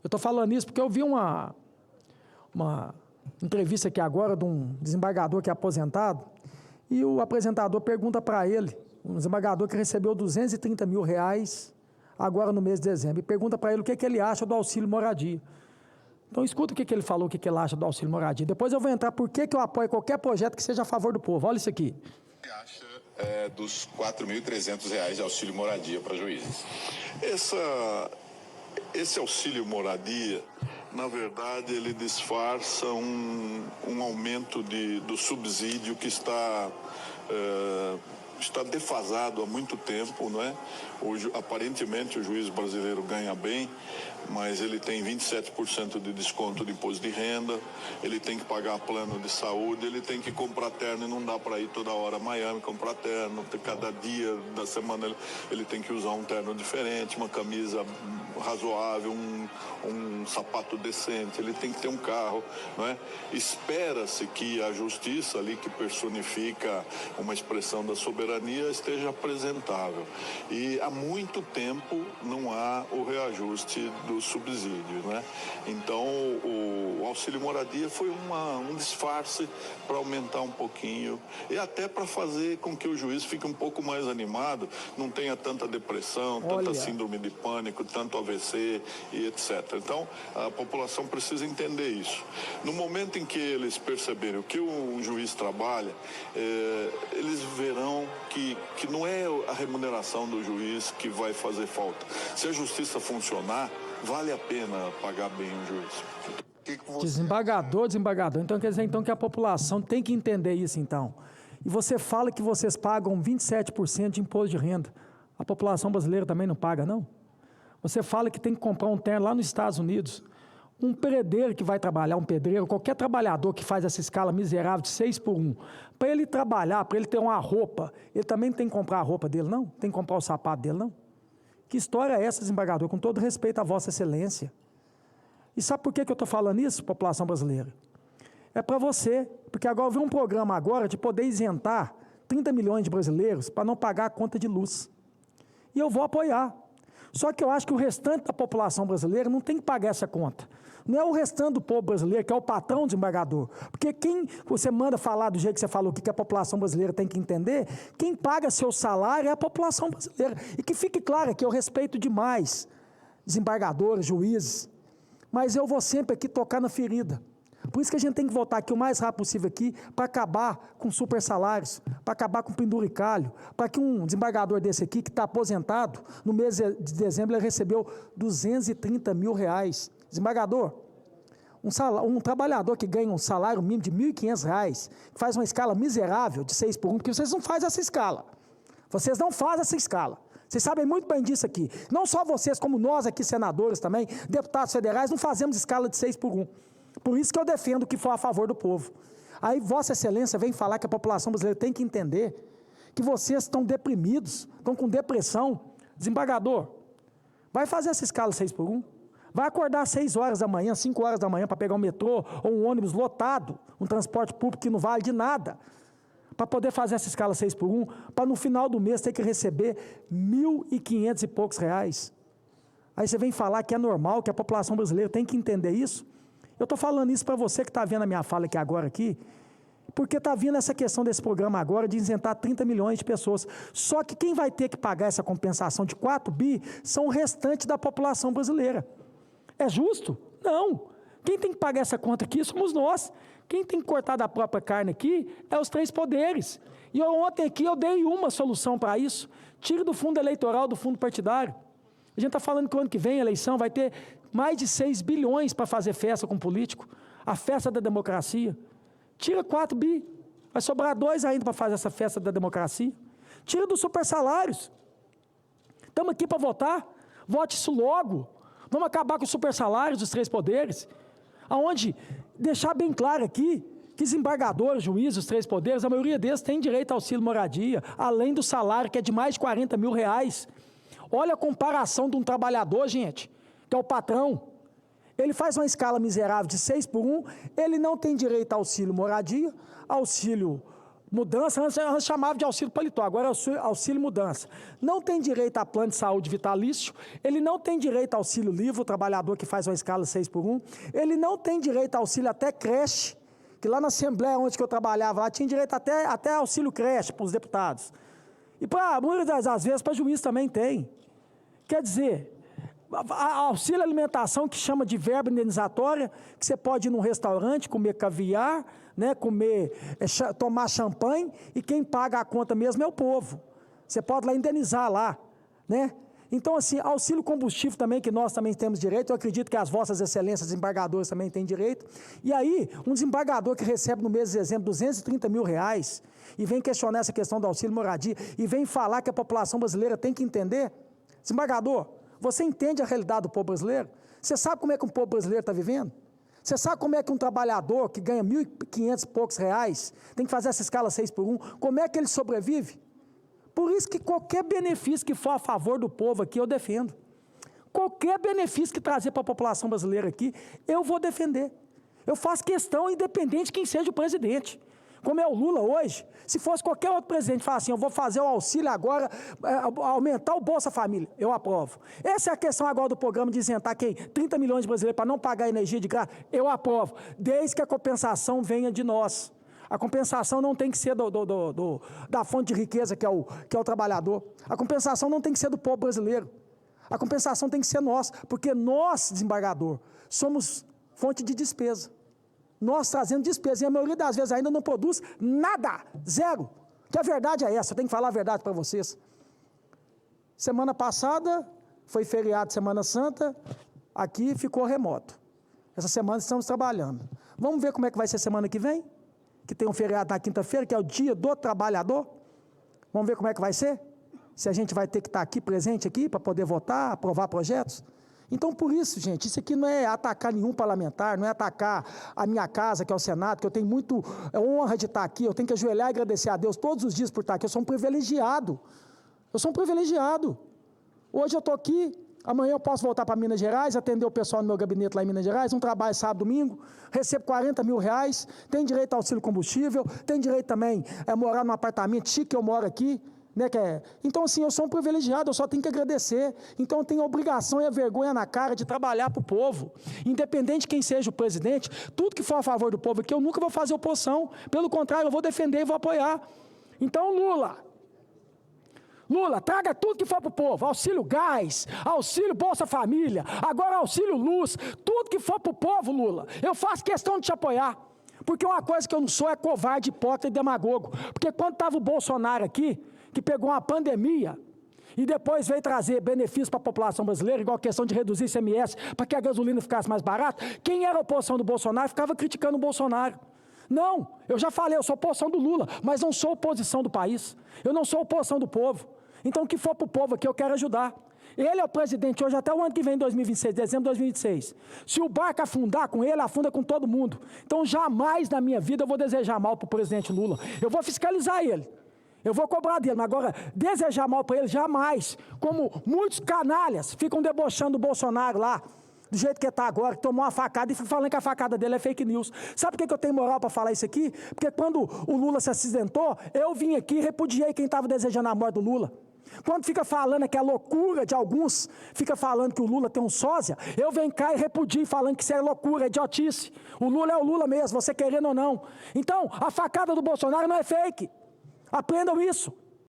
Eu estou falando isso porque eu vi uma entrevista aqui agora de um desembargador que é aposentado e o apresentador pergunta para ele, um desembargador que recebeu R$230 mil agora no mês de dezembro, e pergunta para ele o que ele acha do auxílio moradia. Então escuta o que ele falou, o que ele acha do auxílio moradia. Depois eu vou entrar por que eu apoio qualquer projeto que seja a favor do povo. Olha isso aqui. O que acha dos R$4.300 de auxílio moradia para juízes? Esse auxílio moradia, na verdade, ele disfarça um aumento do subsídio que está defasado há muito tempo, não é? Hoje, aparentemente, o juiz brasileiro ganha bem, mas ele tem 27% de desconto de imposto de renda, ele tem que pagar plano de saúde, ele tem que comprar terno e não dá para ir toda hora a Miami comprar terno, cada dia da semana ele tem que usar um terno diferente, uma camisa razoável, um sapato decente, ele tem que ter um carro, não é? Espera-se que a justiça ali, que personifica uma expressão da soberania, esteja apresentável. E há muito tempo não há o reajuste do subsídio, né? Então, o auxílio moradia foi um disfarce para aumentar um pouquinho e até para fazer com que o juiz fique um pouco mais animado, não tenha tanta depressão, tanta síndrome de pânico, tanto AVC e etc. Então, a população precisa entender isso. No momento em que eles perceberem o que um juiz trabalha, eles verão que não é a remuneração do juiz que vai fazer falta. Se a justiça funcionar, vale a pena pagar bem o juiz. Desembargador. Então quer dizer que a população tem que entender isso então. E você fala que vocês pagam 27% de imposto de renda. A população brasileira também não paga, não? Você fala que tem que comprar um terno lá nos Estados Unidos. Um pedreiro que vai trabalhar, um pedreiro, qualquer trabalhador que faz essa escala miserável de 6x1, para ele trabalhar, para ele ter uma roupa, ele também tem que comprar a roupa dele, não? Tem que comprar o sapato dele, não? Que história é essa, desembargador? Com todo respeito à Vossa Excelência. E sabe por que eu estou falando isso, população brasileira? É para você, porque agora vem um programa agora de poder isentar 30 milhões de brasileiros para não pagar a conta de luz. E eu vou apoiar. Só que eu acho que o restante da população brasileira não tem que pagar essa conta. Não é o restante do povo brasileiro, que é o patrão desembargador. Porque quem você manda falar do jeito que você falou aqui, que a população brasileira tem que entender, quem paga seu salário é a população brasileira. E que fique claro que eu respeito demais desembargadores, juízes, mas eu vou sempre aqui tocar na ferida. Por isso que a gente tem que voltar aqui o mais rápido possível aqui para acabar com super salários, para acabar com penduricalho, para que um desembargador desse aqui, que está aposentado, no mês de dezembro ele recebeu R$230 mil. Desembargador, um trabalhador que ganha um salário mínimo de R$1.500, que faz uma escala miserável de 6x1, porque vocês não fazem essa escala. Vocês não fazem essa escala. Vocês sabem muito bem disso aqui. Não só vocês, como nós aqui, senadores também, deputados federais, não fazemos escala de 6x1. Por isso que eu defendo o que for a favor do povo. Aí Vossa Excelência vem falar que a população brasileira tem que entender que vocês estão deprimidos, estão com depressão. Desembargador, vai fazer essa escala 6x1? Vai acordar às 6 horas da manhã, 5 horas da manhã para pegar um metrô ou um ônibus lotado, um transporte público que não vale de nada, para poder fazer essa escala 6x1, para no final do mês ter que receber R$1.500 e poucos. Aí você vem falar que é normal, que a população brasileira tem que entender isso? Eu estou falando isso para você que está vendo a minha fala aqui agora, porque está vindo essa questão desse programa agora de isentar 30 milhões de pessoas. Só que quem vai ter que pagar essa compensação de 4 bi são o restante da população brasileira. É justo? Não. Quem tem que pagar essa conta aqui somos nós. Quem tem que cortar da própria carne aqui é os 3 poderes. E ontem aqui eu dei uma solução para isso. Tire do fundo eleitoral, do fundo partidário. A gente está falando que o ano que vem a eleição vai ter mais de 6 bilhões para fazer festa com político. A festa da democracia. Tira 4 bi. Vai sobrar 2 ainda para fazer essa festa da democracia. Tira dos super salários. Estamos aqui para votar. Vote isso logo. Vamos acabar com os super salários dos 3 poderes. Aonde deixar bem claro aqui que desembargadores, juízes, os 3 poderes, a maioria deles tem direito ao auxílio moradia, além do salário que é de mais de R$40 mil. Olha a comparação de um trabalhador, gente, que é o patrão. Ele faz uma escala miserável de 6x1, ele não tem direito ao auxílio moradia, auxílio Mudança, antes chamava de auxílio paletó, agora é auxílio mudança. Não tem direito a plano de saúde vitalício, ele não tem direito a auxílio livre, o trabalhador que faz uma escala 6x1, ele não tem direito a auxílio até creche, que lá na Assembleia onde que eu trabalhava, lá tinha direito até auxílio creche para os deputados. E para muitas das vezes para juiz também tem. Quer dizer, auxílio alimentação que chama de verba indenizatória, que você pode ir num restaurante, comer caviar, né, tomar champanhe, e quem paga a conta mesmo é o povo. Você pode lá indenizar lá, né? Então, assim, auxílio combustível também, que nós também temos direito, eu acredito que as vossas excelências desembargadores também têm direito. E aí, um desembargador que recebe no mês de dezembro 230 mil reais, e vem questionar essa questão do auxílio moradia, e vem falar que a população brasileira tem que entender, desembargador, você entende a realidade do povo brasileiro? Você sabe como é que o povo brasileiro está vivendo? Você sabe como é que um trabalhador que ganha 1.500 e poucos reais, tem que fazer essa escala 6x1, como é que ele sobrevive? Por isso que qualquer benefício que for a favor do povo aqui, eu defendo. Qualquer benefício que trazer para a população brasileira aqui, eu vou defender. Eu faço questão, independente de quem seja o presidente. Como é o Lula hoje, se fosse qualquer outro presidente falar assim, eu vou fazer o auxílio agora, aumentar o Bolsa Família, eu aprovo. Essa é a questão agora do programa de isentar quem? 30 milhões de brasileiros para não pagar energia de graça, eu aprovo, desde que a compensação venha de nós. A compensação não tem que ser da fonte de riqueza, que é o trabalhador. A compensação não tem que ser do povo brasileiro. A compensação tem que ser nossa, porque nós, desembargador, somos fonte de despesa. Nós trazendo despesa, e a maioria das vezes ainda não produz nada, zero. Que a verdade é essa, eu tenho que falar a verdade para vocês. Semana passada, foi feriado de Semana Santa, aqui ficou remoto. Essa semana estamos trabalhando. Vamos ver como é que vai ser semana que vem? Que tem um feriado na quinta-feira, que é o dia do trabalhador. Vamos ver como é que vai ser? Se a gente vai ter que estar aqui, presente aqui, para poder votar, aprovar projetos. Então, por isso, gente, isso aqui não é atacar nenhum parlamentar, não é atacar a minha casa, que é o Senado, que eu tenho muito honra de estar aqui, eu tenho que ajoelhar e agradecer a Deus todos os dias por estar aqui, eu sou um privilegiado. Eu sou um privilegiado. Hoje eu estou aqui, amanhã eu posso voltar para Minas Gerais, atender o pessoal no meu gabinete lá em Minas Gerais, um trabalho sábado, domingo, recebo 40 mil reais, tenho direito ao auxílio combustível, tenho direito também a morar num apartamento chique que eu moro aqui, né, Então, assim, eu sou um privilegiado, eu só tenho que agradecer. Então, eu tenho a obrigação e a vergonha na cara de trabalhar para o povo. Independente de quem seja o presidente, tudo que for a favor do povo aqui, eu nunca vou fazer oposição. Pelo contrário, eu vou defender e vou apoiar. Então, Lula, traga tudo que for para o povo, auxílio gás, auxílio Bolsa Família, agora auxílio luz, tudo que for para o povo, Lula, eu faço questão de te apoiar. Porque uma coisa que eu não sou é covarde, hipócrita e demagogo. Porque quando estava o Bolsonaro aqui, que pegou uma pandemia e depois veio trazer benefícios para a população brasileira, igual a questão de reduzir ICMS para que a gasolina ficasse mais barata, quem era a oposição do Bolsonaro ficava criticando o Bolsonaro. Não, eu já falei, eu sou oposição do Lula, mas não sou oposição do país, eu não sou oposição do povo. Então, o que for para o povo aqui, eu quero ajudar. Ele é o presidente hoje até o ano que vem, 2026, dezembro de 2026. Se o barco afundar com ele, afunda com todo mundo. Então, jamais na minha vida eu vou desejar mal para o presidente Lula. Eu vou fiscalizar ele. Eu vou cobrar dele, mas agora, desejar mal para ele, jamais. Como muitos canalhas ficam debochando do Bolsonaro lá, do jeito que está agora, que tomou uma facada e fica falando que a facada dele é fake news. Sabe por que eu tenho moral para falar isso aqui? Porque quando o Lula se acidentou, eu vim aqui e repudiei quem estava desejando a morte do Lula. Quando fica falando que é loucura de alguns, fica falando que o Lula tem um sósia, eu venho cá e repudio falando que isso é loucura, é idiotice. O Lula é o Lula mesmo, você querendo ou não. Então, a facada do Bolsonaro não é fake. Aprendam isso.